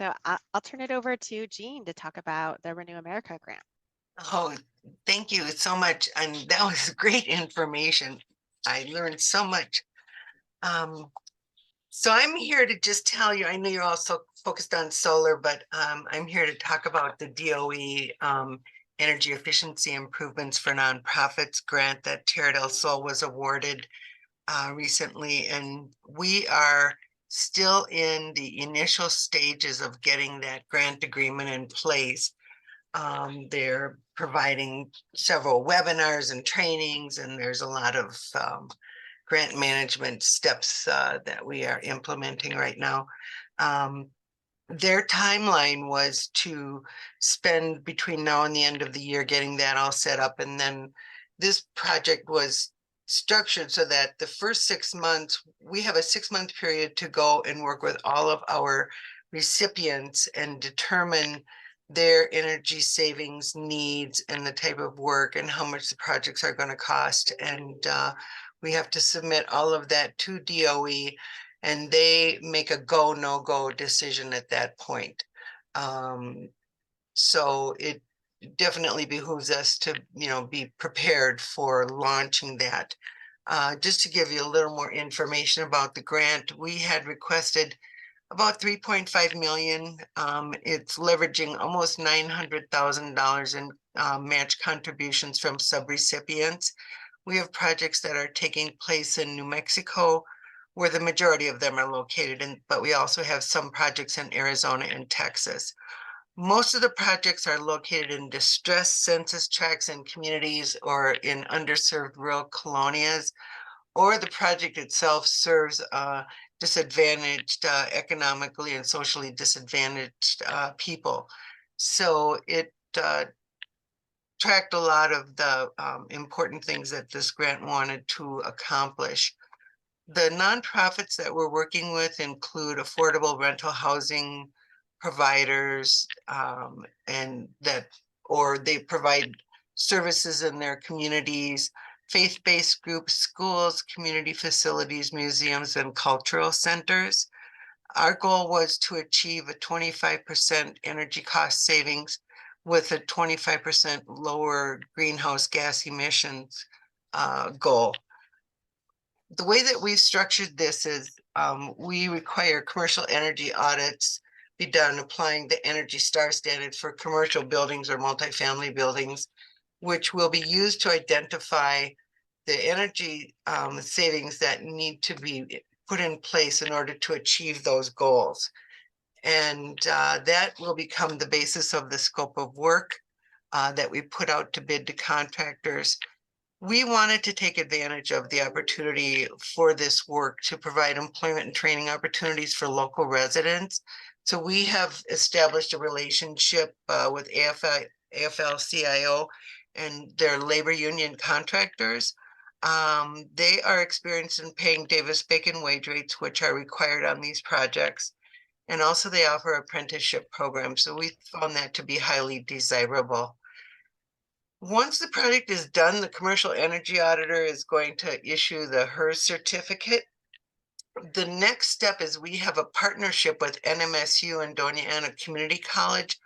So I'll turn it over to Jean to talk about the Renew America grant. Oh, thank you so much. And that was great information. I learned so much. Um, so I'm here to just tell you, I know you're also focused on solar, but I'm here to talk about the DOE Energy Efficiency Improvements for Nonprofits grant that Terra del Sol was awarded recently. And we are still in the initial stages of getting that grant agreement in place. They're providing several webinars and trainings, and there's a lot of grant management steps that we are implementing right now. Their timeline was to spend between now and the end of the year getting that all set up. And then this project was structured so that the first 6 months, we have a 6-month period to go and work with all of our recipients and determine their energy savings needs and the type of work and how much the projects are going to cost. And we have to submit all of that to DOE, and they make a go, no go decision at that point. So it definitely behooves us to, be prepared for launching that. Just to give you a little more information about the grant, we had requested about 3.5 million. It's leveraging almost $900,000 in match contributions from subrecipients. We have projects that are taking place in New Mexico, where the majority of them are located, but we also have some projects in Arizona and Texas. Most of the projects are located in distressed census tracts and communities or in underserved rural colonias, or the project itself serves disadvantaged, economically and socially disadvantaged people. So it tracked a lot of the important things that this grant wanted to accomplish. The nonprofits that we're working with include affordable rental housing providers, or they provide services in their communities, faith-based groups, schools, community facilities, museums, and cultural centers. Our goal was to achieve a 25% energy cost savings with a 25% lower greenhouse gas emissions goal. The way that we've structured this is we require commercial energy audits be done applying the Energy Star standard for commercial buildings or multifamily buildings, which will be used to identify the energy savings that need to be put in place in order to achieve those goals. And that will become the basis of the scope of work that we put out to bid to contractors. We wanted to take advantage of the opportunity for this work to provide employment and training opportunities for local residents. So we have established a relationship with AFL-CIO and their labor union contractors. They are experienced in paying Davis-Bacon wage rates, which are required on these projects. And also they offer apprenticeship programs. So we found that to be highly desirable. Once the project is done, the commercial energy auditor is going to issue the HERS certificate. The next step is we have a partnership with NMSU and Doña Ana Community College.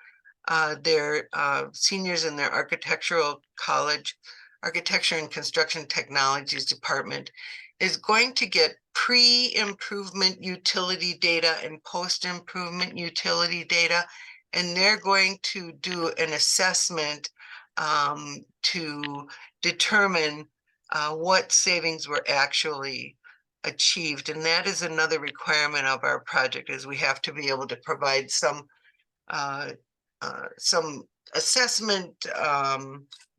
They're seniors in their architectural college, architecture and construction technologies department, is going to get pre-improvement utility data and post-improvement utility data, and they're going to do an assessment to determine what savings were actually achieved. And that is another requirement of our project, is we have to be able to provide some assessment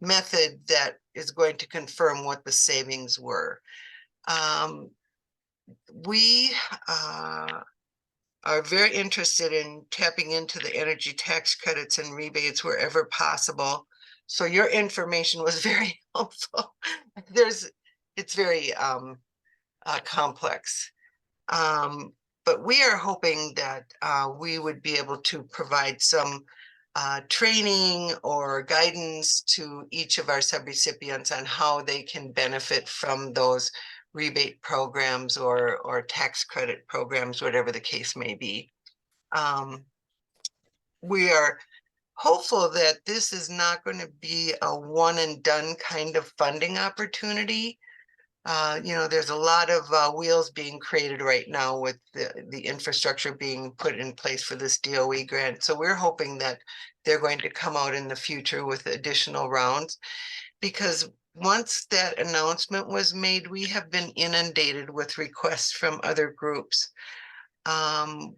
method that is going to confirm what the savings were. We are very interested in tapping into the energy tax credits and rebates wherever possible. So your information was very helpful. It's very complex. But we are hoping that we would be able to provide some training or guidance to each of our subrecipients on how they can benefit from those rebate programs or tax credit programs, whatever the case may be. we are hopeful that this is not going to be a one and done kind of funding opportunity. There's a lot of wheels being created right now with the infrastructure being put in place for this DOE grant. So we're hoping that they're going to come out in the future with additional rounds, because once that announcement was made, we have been inundated with requests from other groups.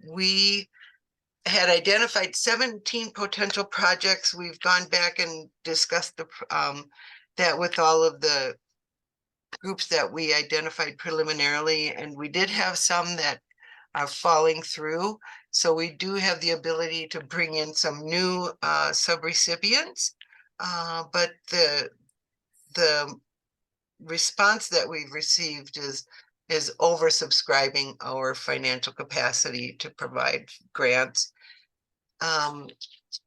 We had identified 17 potential projects. We've gone back and discussed that with all of the groups that we identified preliminarily, and we did have some that are falling through. So we do have the ability to bring in some new subrecipients, but the response that we've received is oversubscribing our financial capacity to provide grants.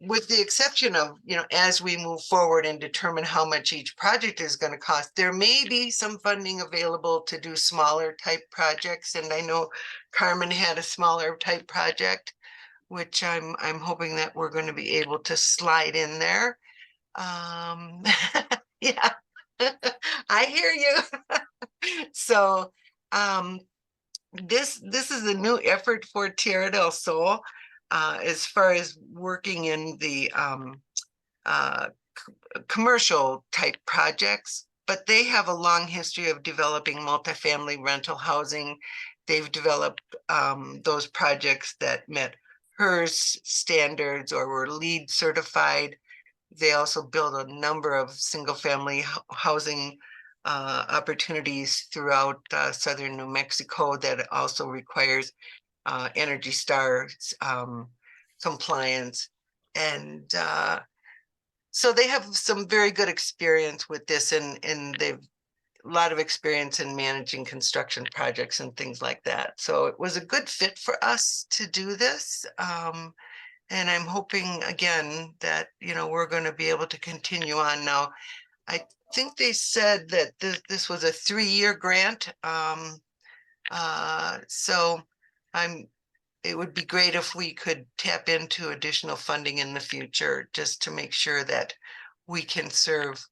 With the exception of, as we move forward and determine how much each project is going to cost, there may be some funding available to do smaller type projects. And I know Carmen had a smaller type project, which I'm hoping that we're going to be able to slide in there. Yeah, I hear you. So this is a new effort for Tierra del Sol, as far as working in the commercial type projects, but they have a long history of developing multifamily rental housing. They've developed those projects that met HERS standards or were LEED certified. They also build a number of single family housing opportunities throughout southern New Mexico that also requires Energy Star compliance. And so they have some very good experience with this, and they've a lot of experience in managing construction projects and things like that. So it was a good fit for us to do this. And I'm hoping again that, we're going to be able to continue on. Now, I think they said that this was a 3-year grant. So it would be great if we could tap into additional funding in the future, just to make sure that we can serve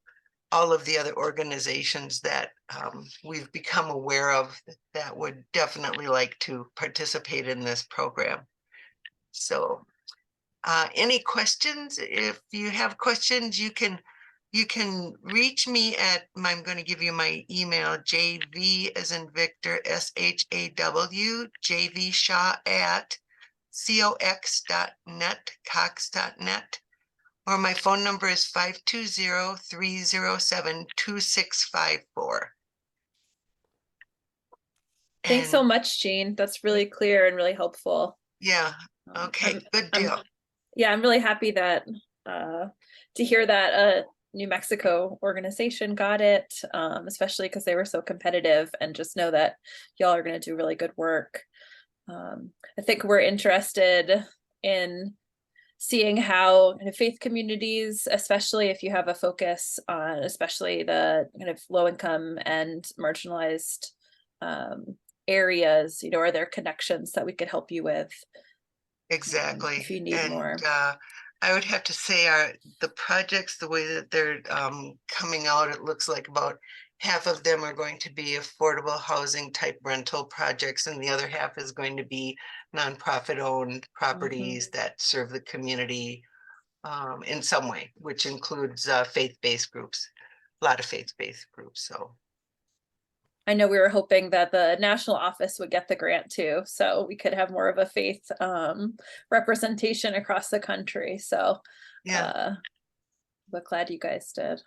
all of the other organizations that we've become aware of that would definitely like to participate in this program. So any questions? If you have questions, you can reach me at, I'm going to give you my email, JV as in Victor, SHAW, JVShaw at cox.net, cox.net, or my phone number is 520-307-2654. Thanks so much, Jean. That's really clear and really helpful. Yeah. Okay. Good deal. I'm really happy that to hear that a New Mexico organization got it, especially because they were so competitive, and just know that y'all are going to do really good work. I think we're interested in seeing how kind of faith communities, especially if you have a focus on especially the kind of low income and marginalized areas, are there connections that we could help you with? Exactly. If you need more. I would have to say the projects, the way that they're coming out, it looks like about half of them are going to be affordable housing type rental projects, and the other half is going to be nonprofit owned properties that serve the community in some way, which includes faith-based groups, a lot of faith-based groups. So I know we were hoping that the national office would get the grant too, so we could have more of a faith representation across the country. So yeah, but glad you guys did.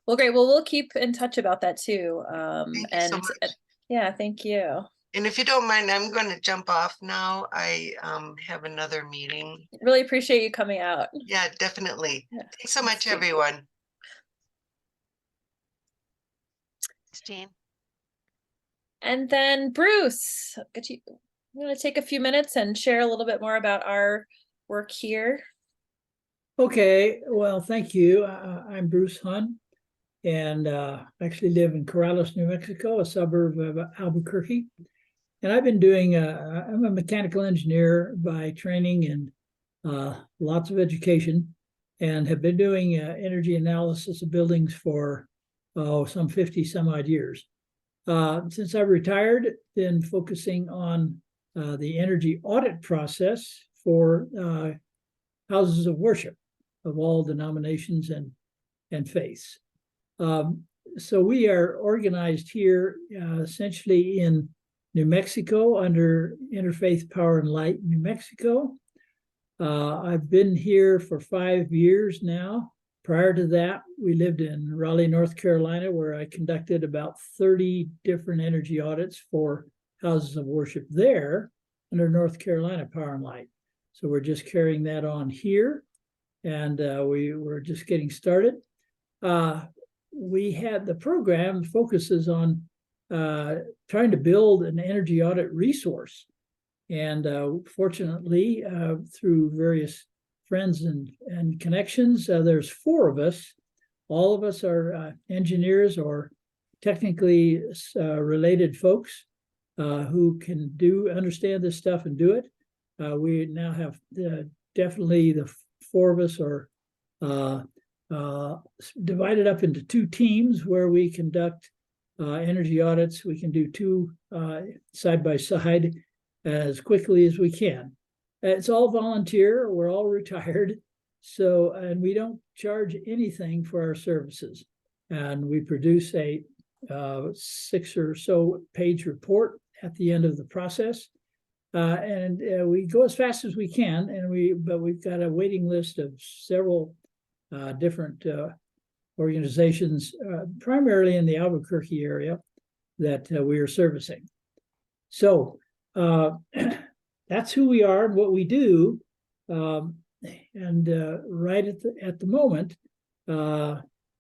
Well, great. Well, we'll keep in touch about that too. thank you so much. Yeah, thank you. And if you don't mind, I'm going to jump off now. I have another meeting. Really appreciate you coming out. Yeah, definitely. Yeah. Thanks so much, everyone. Thanks, Jean. And then Bruce, I'm going to take a few minutes and share a little bit more about our work here. Okay, well, thank you. I'm Bruce Hunn, and actually live in Corrales, New Mexico, a suburb of Albuquerque. And I've been doing, I'm a mechanical engineer by training, and lots of education, and have been doing energy analysis of buildings for some 50 some odd years. Since I've retired, been focusing on the energy audit process for houses of worship of all denominations and faiths. So we are organized here essentially in New Mexico under Interfaith Power and Light New Mexico. I've been here for 5 years now. Prior to that, we lived in Raleigh, North Carolina, where I conducted about 30 different energy audits for houses of worship there under North Carolina Power and Light. So we're just carrying that on here, and we're just getting started. We had the program focuses on trying to build an energy audit resource. And fortunately, through various friends and connections, there's 4 of us. All of us are engineers or technically related folks who can understand this stuff and do it. We now have definitely the 4 of us are divided up into 2 teams where we conduct energy audits. We can do 2 side by side as quickly as we can. It's all volunteer. We're all retired. So, and we don't charge anything for our services. And we produce a 6 or so page report at the end of the process. And we go as fast as we can, but we've got a waiting list of several different organizations, primarily in the Albuquerque area, that we are servicing. So that's who we are and what we do. And right at the moment,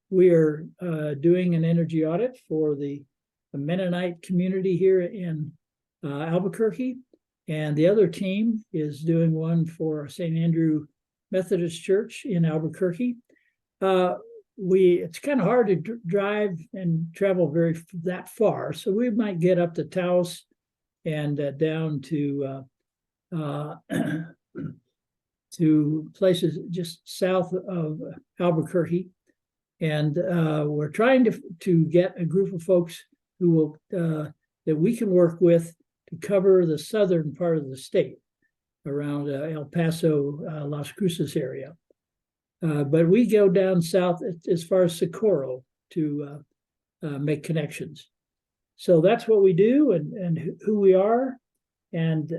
we are doing an energy audit for the Mennonite community here in Albuquerque. And the other team is doing one for St. Andrew Methodist Church in Albuquerque. It's kind of hard to drive and travel that far. So we might get up to Taos and down to to places just south of Albuquerque. And we're trying to get a group of folks who will that we can work with to cover the southern part of the state around El Paso, Las Cruces area. But we go down south as far as Socorro to make connections. So that's what we do and who we are. And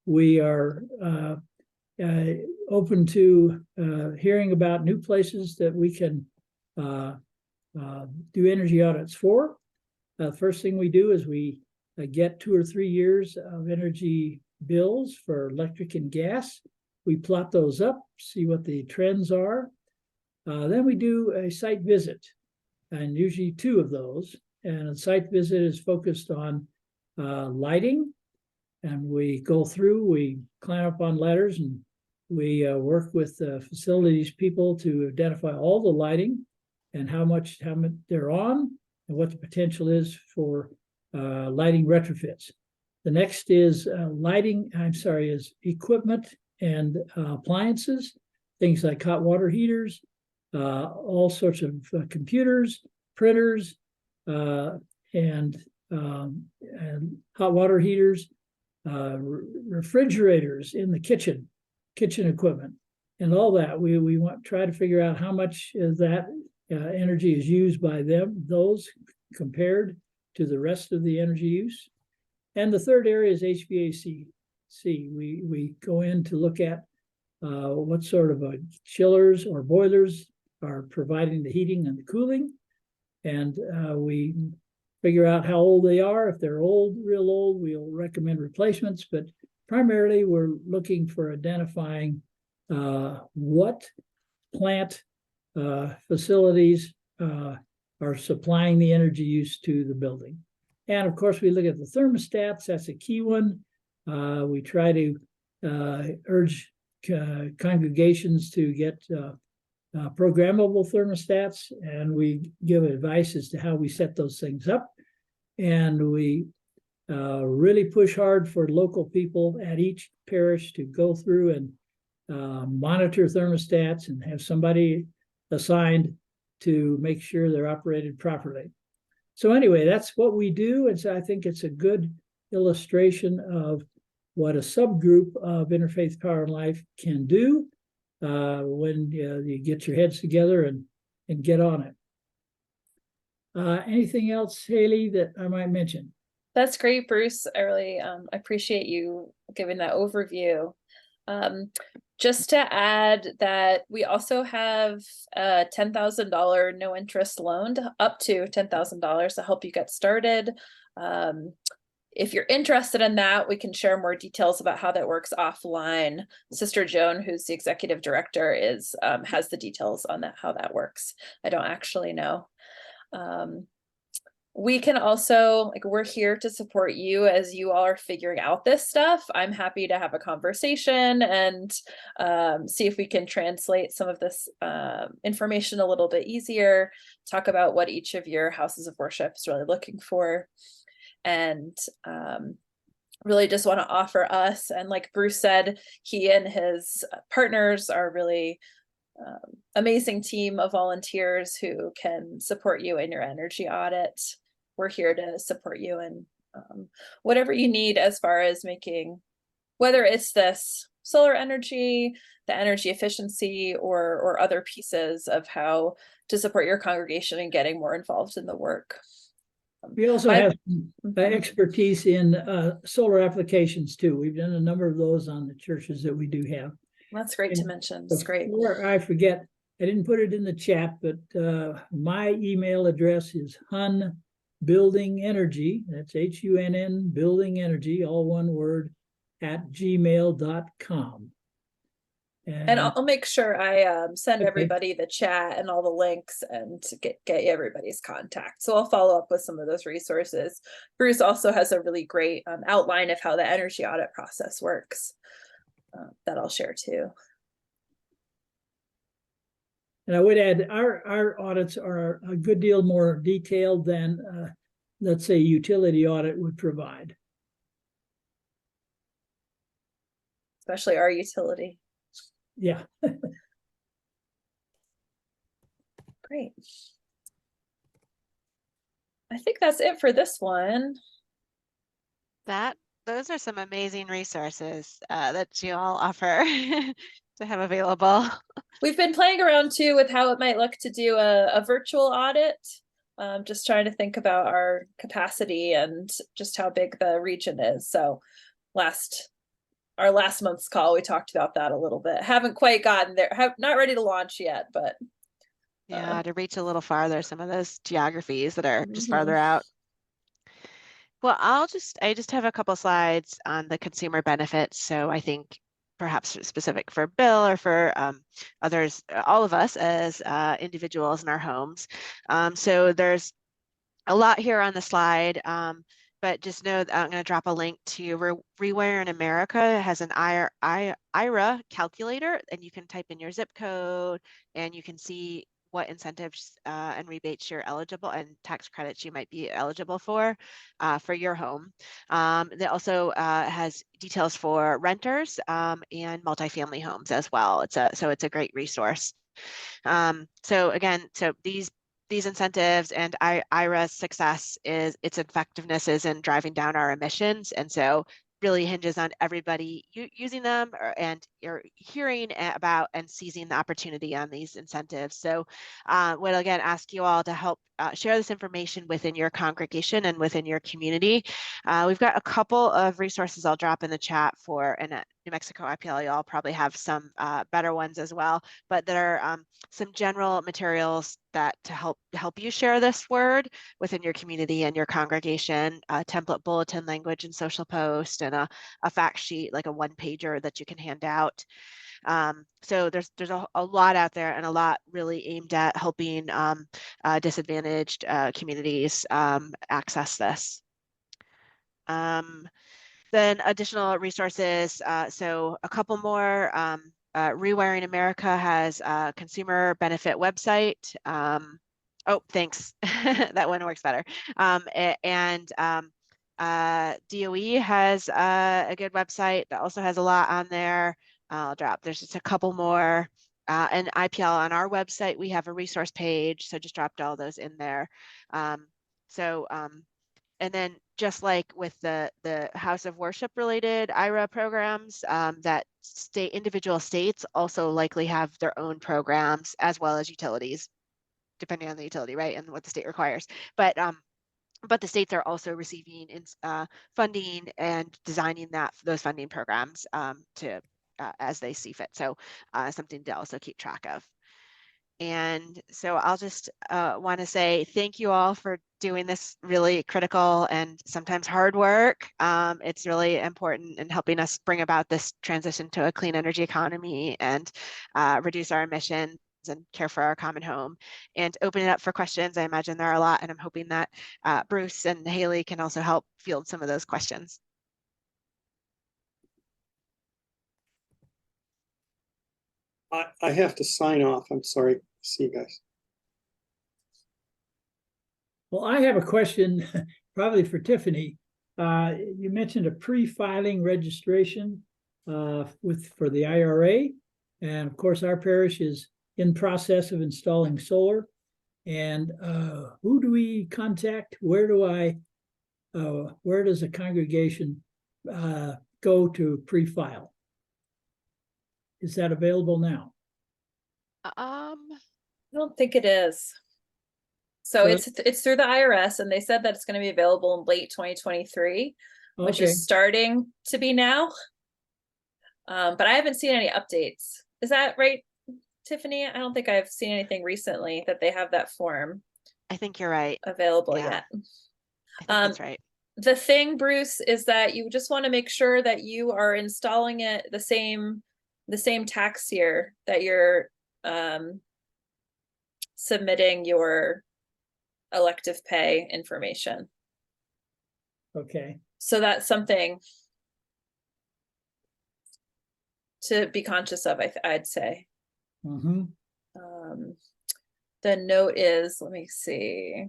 we are open to hearing about new places that we can do energy audits for. The first thing we do is we get 2 or 3 years of energy bills for electric and gas. We plot those up, see what the trends are. Then we do a site visit, and usually 2 of those. And a site visit is focused on lighting. And we go through, we climb up on ladders, and we work with facilities people to identify all the lighting and how much they're on and what the potential is for lighting retrofits. The next is is equipment and appliances, things like hot water heaters, all sorts of computers, printers, and hot water heaters, refrigerators in the kitchen equipment, and all that. We want try to figure out how much of that energy is used by those compared to the rest of the energy use. And the third area is HVAC. We go in to look at what sort of chillers or boilers are providing the heating and the cooling, and we figure out how old they are. If they're old, real old, we'll recommend replacements, but primarily we're looking for identifying what plant facilities are supplying the energy use to the building. And of course, we look at the thermostats. That's a key one. We try to urge congregations to get programmable thermostats, and we give advice as to how we set those things up. And we really push hard for local people at each parish to go through and monitor thermostats and have somebody assigned to make sure they're operated properly. So anyway, that's what we do. And so I think it's a good illustration of what a subgroup of Interfaith Power and Life can do when you get your heads together and get on it. Anything else, Haley, that I might mention? That's great, Bruce. I really appreciate you giving that overview. Just to add that we also have a $10,000 no interest loan up to $10,000 to help you get started. If you're interested in that, we can share more details about how that works offline. Sister Joan, who's the executive director, has the details on that, how that works. I don't actually know. We can also, we're here to support you as you all are figuring out this stuff. I'm happy to have a conversation and see if we can translate some of this information a little bit easier, talk about what each of your houses of worship is really looking for. And really just want to offer us, and like Bruce said, he and his partners are really amazing team of volunteers who can support you in your energy audit. We're here to support you in whatever you need as far as making, whether it's this solar energy, the energy efficiency, or other pieces of how to support your congregation and getting more involved in the work. We also have expertise in solar applications too. We've done a number of those on the churches that we do have. That's great to mention. That's great. Before I forget, I didn't put it in the chat, but my email address is Hun Building Energy. That's HUNN Building Energy, all one word, @gmail.com. And I'll make sure I send everybody the chat and all the links and to get everybody's contact. So I'll follow up with some of those resources. Bruce also has a really great outline of how the energy audit process works that I'll share too. And I would add, our audits are a good deal more detailed than, let's say, utility audit would provide. Especially our utility. Yeah. Great. I think that's it for this one. Those are some amazing resources that you all offer to have available. We've been playing around too with how it might look to do a virtual audit. Just trying to think about our capacity and just how big the region is. So our last month's call, we talked about that a little bit. Haven't quite gotten there, not ready to launch yet, but. Yeah, to reach a little farther, some of those geographies that are just farther out. Well, I just have a couple slides on the consumer benefits. So I think perhaps specific for Bill or for others, all of us as individuals in our homes. So there's a lot here on the slide, but just know that I'm going to drop a link to Rewire in America. It has an IRA calculator, and you can type in your zip code and you can see what incentives and rebates you're eligible and tax credits you might be eligible for your home. It also has details for renters and multifamily homes as well. So it's a great resource. So again, these incentives and IRA's success is its effectiveness is in driving down our emissions, and so really hinges on everybody using them and you're hearing about and seizing the opportunity on these incentives. So would again ask you all to help share this information within your congregation and within your community. We've got a couple of resources I'll drop in the chat for, and at New Mexico IPL, y'all probably have some better ones as well, but there are some general materials that to help you share this word within your community and your congregation, template bulletin language and social post, and a fact sheet, like a one-pager that you can hand out. So there's a lot out there, and a lot really aimed at helping disadvantaged communities access this. Then additional resources, so a couple more. Rewiring America has a consumer benefit website. Oh, thanks. That one works better. And DOE has a good website that also has a lot on there. I'll drop. There's just a couple more. And IPL on our website, we have a resource page, so just dropped all those in there. And then just like with the House of Worship related IRA programs, that individual states also likely have their own programs as well as utilities, depending on the utility, right, and what the state requires. But the states are also receiving funding and designing those funding programs to as they see fit. So something to also keep track of. And so I'll just want to say thank you all for doing this really critical and sometimes hard work. It's really important in helping us bring about this transition to a clean energy economy and reduce our emissions and care for our common home, and open it up for questions. I imagine there are a lot, and I'm hoping that Bruce and Haley can also help field some of those questions. I have to sign off. I'm sorry. See you guys. Well, I have a question probably for Tiffany. You mentioned a pre-filing registration for the IRA. And of course, our parish is in process of installing solar. And who do we contact? Where does a congregation go to pre-file? Is that available now? I don't think it is. So Good. it's through the IRS, and they said that it's going to be available in late 2023, which Okay. is starting to be now. But I haven't seen any updates. Is that right, Tiffany? I don't think I've seen anything recently that they have that form I think you're right. available Yeah. yet. I think that's right. The thing, Bruce, is that you just want to make sure that you are installing it the same tax year that you're submitting your elective pay information. Okay. So that's something to be conscious of, I'd say. Mm-hmm. The note is, let me see.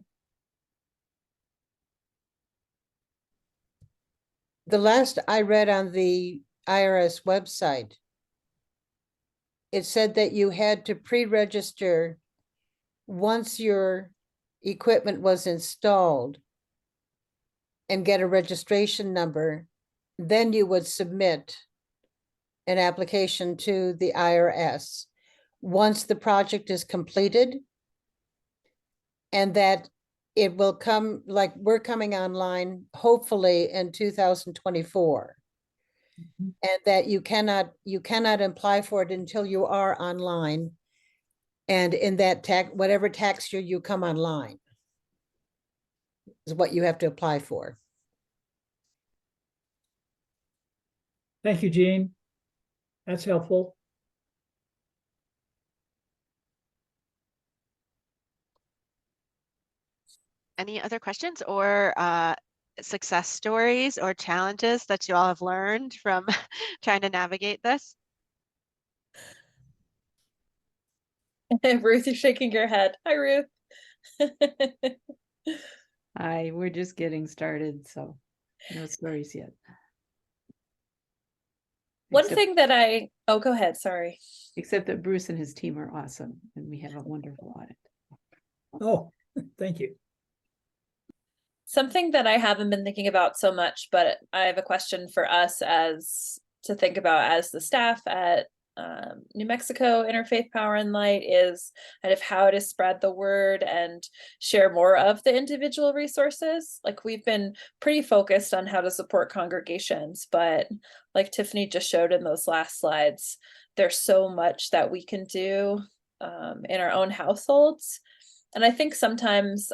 The last I read on the IRS website, it said that you had to pre-register once your equipment was installed and get a registration number, then you would submit an application to the IRS once the project is completed, and that it will come, like we're coming online hopefully in 2024. Mhm. And that you cannot apply for it until you are online, and in that whatever tax year you come online is what you have to apply for. Thank you, Jean. That's helpful. Any other questions or success stories or challenges that you all have learned from trying to navigate this? Ruth, you're shaking your head. Hi, Ruth. Hi, we're just getting started, so no stories yet. One Except- thing that oh, go ahead, sorry. Except that Bruce and his team are awesome, and we have a wonderful audit. Oh, thank you. Something that I haven't been thinking about so much, but I have a question for us to think about as the staff at New Mexico Interfaith Power and Light is kind of how to spread the word and share more of the individual resources. Like, we've been pretty focused on how to support congregations, but like Tiffany just showed in those last slides, there's so much that we can do in our own households. And I think sometimes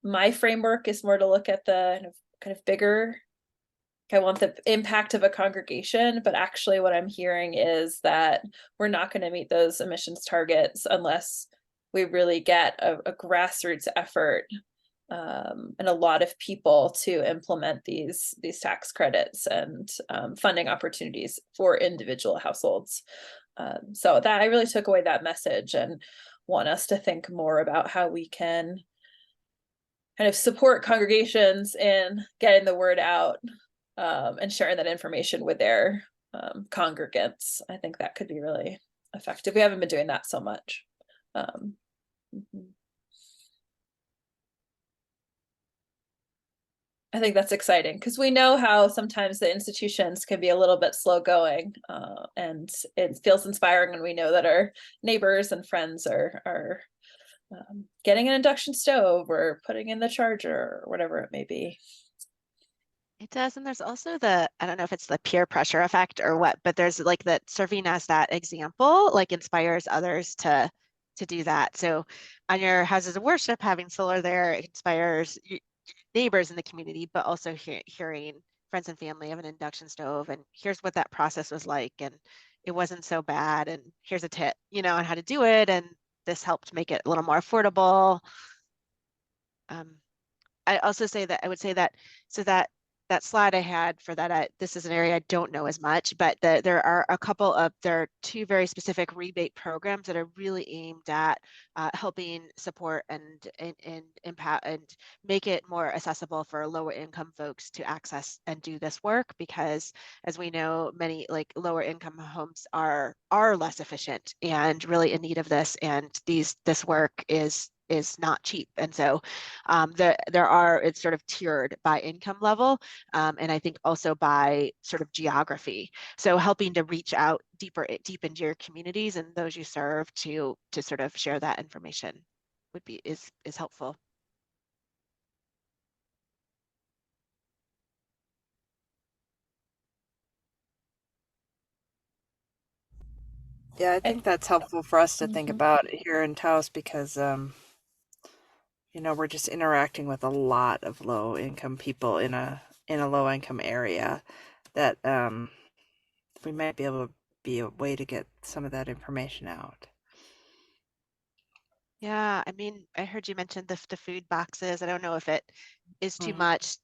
my framework is more to look at the kind of bigger, I want the impact of a congregation, but actually what I'm hearing is that we're not going to meet those emissions targets unless we really get a grassroots effort and a lot of people to implement these tax credits and funding opportunities for individual households. So that I really took away that message and want us to think more about how we can kind of support congregations in getting the word out and sharing that information with their congregants. I think that could be really effective. We haven't been doing that so much. Mhm. I think that's exciting because we know how sometimes the institutions can be a little bit slow going, and it feels inspiring when we know that our neighbors and friends are getting an induction stove or putting in the charger or whatever it may be. It does. And there's also I don't know if it's the peer pressure effect or what, but there's like that serving as that example, like inspires others to do that. So on your houses of worship, having solar there inspires neighbors in the community, but also hearing friends and family of an induction stove and here's what that process was like. And it wasn't so bad. And here's a tip, on how to do it. And this helped make it a little more affordable. I also say that I would say that so that slide I had for that, this is an area I don't know as much, but there are two very specific rebate programs that are really aimed at helping support and impact and make it more accessible for lower income folks to access and do this work, because as we know, many like lower income homes are less efficient and really in need of this, and this work is not cheap. And so it's sort of tiered by income level, and I think also by sort of geography. So helping to reach out deep into your communities and those you serve to sort of share that information is helpful. Yeah, I think that's helpful for us to think Mhm. about here in Taos because, we're just interacting with a lot of low income people in a low income area that we might be able to be a way to get some of that information out. Yeah, I mean, I heard you mention the food boxes. I don't know if it is too Mhm. much,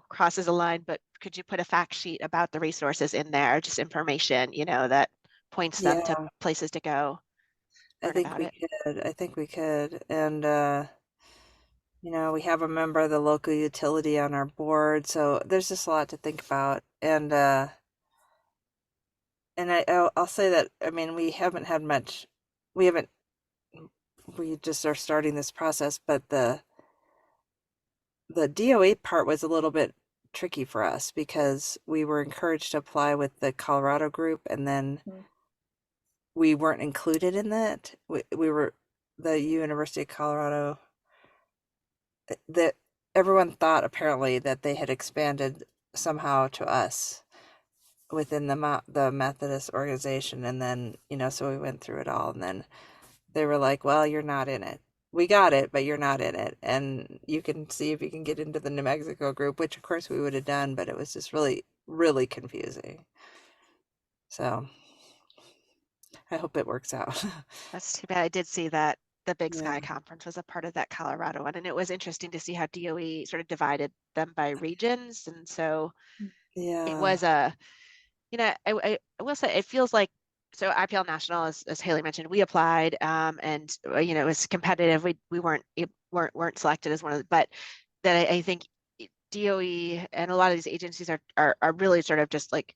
crosses a line, but could you put a fact sheet about the resources in there, just information, that points them to Yeah, places to go, I learn think about we it? could. I think we could. And we have a member of the local utility on our board, so there's just a lot to think about. And I'll say that, I mean, we haven't had much. We haven't. We just are starting this process, but the DOE part was a little bit tricky for us because we were encouraged to apply with the Colorado group, and then Mm. we weren't included in that. We were the University of Colorado. That everyone thought apparently that they had expanded somehow to us within the Methodist organization, and then so we went through it all, and then they were like, "Well, you're not in it. We got it, but you're not in it, and you can see if you can get into the New Mexico group," which of course we would have done, but it was just really, really confusing. So I hope it works out. That's too bad. I did see that the Big Yeah. Sky Conference was a part of that Colorado one, and it was interesting to see how DOE sort of divided them by regions. And so it Yeah. was I will say it feels like, so IPL National, as Haley mentioned, we applied, and it was competitive. We weren't selected as one of the, but that I think DOE and a lot of these agencies are really sort of just like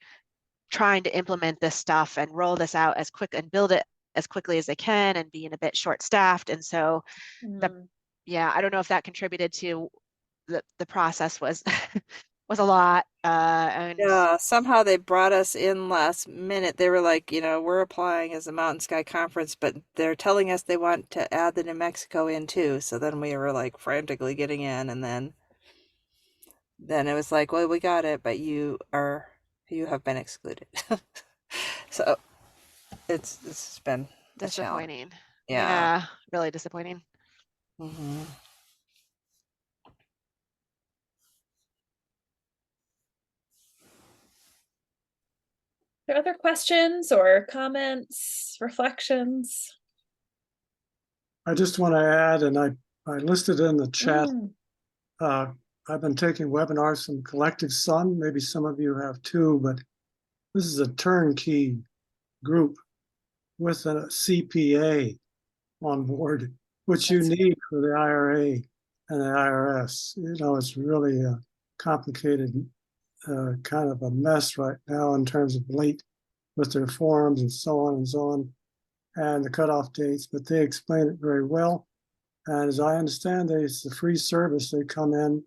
trying to implement this stuff and roll this out as quick and build it as quickly as they can and being a bit short staffed. And so Mm. yeah, I don't know if that contributed to the process was was a lot. And Yeah, somehow they brought us in last minute. They were like, we're applying as a Mountain Sky Conference, but they're telling us they want to add the New Mexico in too. So then we were like frantically getting in, and then it was like, well, we got it, but you have been excluded. So it's been a challenge. disappointing. Yeah. Yeah, really disappointing. Hmm. Are there other questions or comments, reflections? I just want to add, and I listed in the chat, Mm. I've been taking webinars from Collective Sun. Maybe some of you have too, but this is a turnkey group with a CPA on board, which you That's need for the IRA and the IRS. It's really a complicated kind of a mess right now in terms of late with their forms and so on and so on, and the cutoff dates, but they explain it very well. And as I understand it, it's a free service. They come in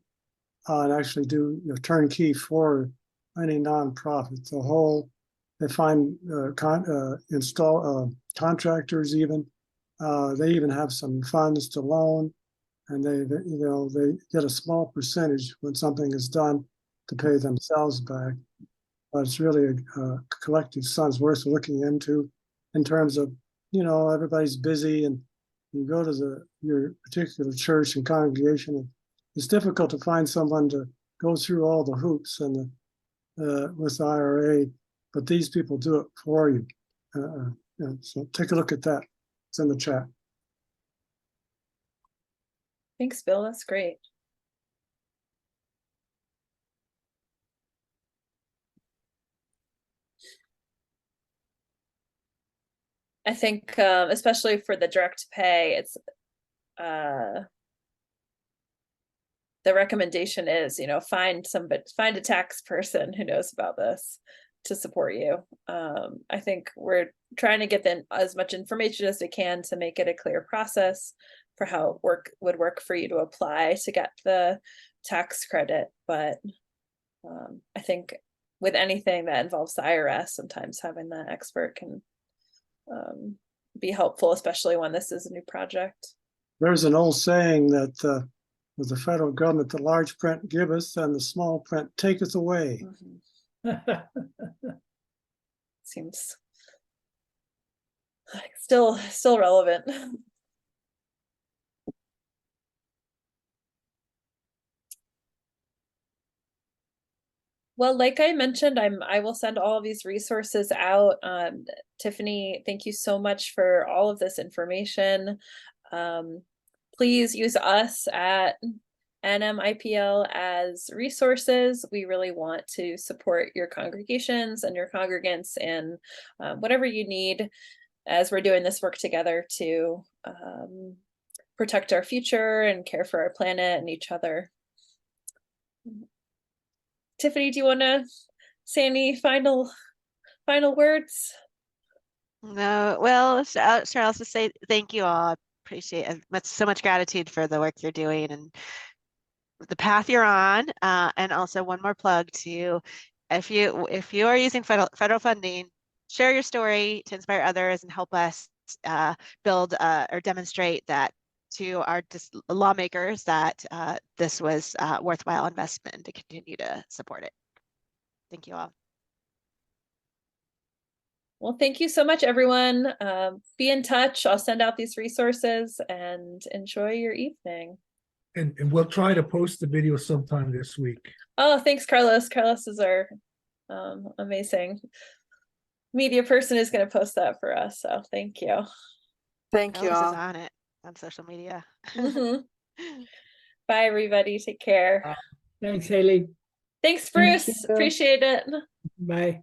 and actually do turnkey for any nonprofit. They find install contractors even. They even have some funds to loan, and they get a small percentage when something is done to pay themselves back. But it's really a collective son's worth looking into in terms of, everybody's busy and you go to your particular church and congregation, and it's difficult to find someone to go through all the hoops and with the IRA, but these people do it for you. So take a look at that. It's in the chat. Thanks, Bill. That's great. I think, especially for the direct pay, it's the recommendation is, find a tax person who knows about this to support you. I think we're trying to get as much information as we can to make it a clear process for how it would work for you to apply to get the tax credit. But I think with anything that involves the IRS, sometimes having that expert can be helpful, especially when this is a new project. There's an old saying that with the federal government, the large print giveth and the small print taketh away. Seems still relevant. Well, like I mentioned, I will send all of these resources out. Tiffany, thank you so much for all of this information. Please use us at NMIPL as resources. We really want to support your congregations and your congregants in whatever you need as we're doing this work together to protect our future and care for our planet and each other. Tiffany, do you want to say any final words? No, well, I'll just say thank you all. I appreciate it. So much gratitude for the work you're doing and the path you're on. And also one more plug to, if you are using federal funding, share your story to inspire others and help us build or demonstrate that to our lawmakers that this was a worthwhile investment and to continue to support it. Thank you all. Well, thank you so much, everyone. Be in touch. I'll send out these resources and enjoy your evening. And we'll try to post the video sometime this week. Oh, thanks, Carlos. Carlos is our amazing media person who's going to post that for us. So thank you. Thank you Carlos all. is on it on social media. Bye, everybody. Take care. Thanks, Haley. Thanks, Bruce. Appreciate it. Bye.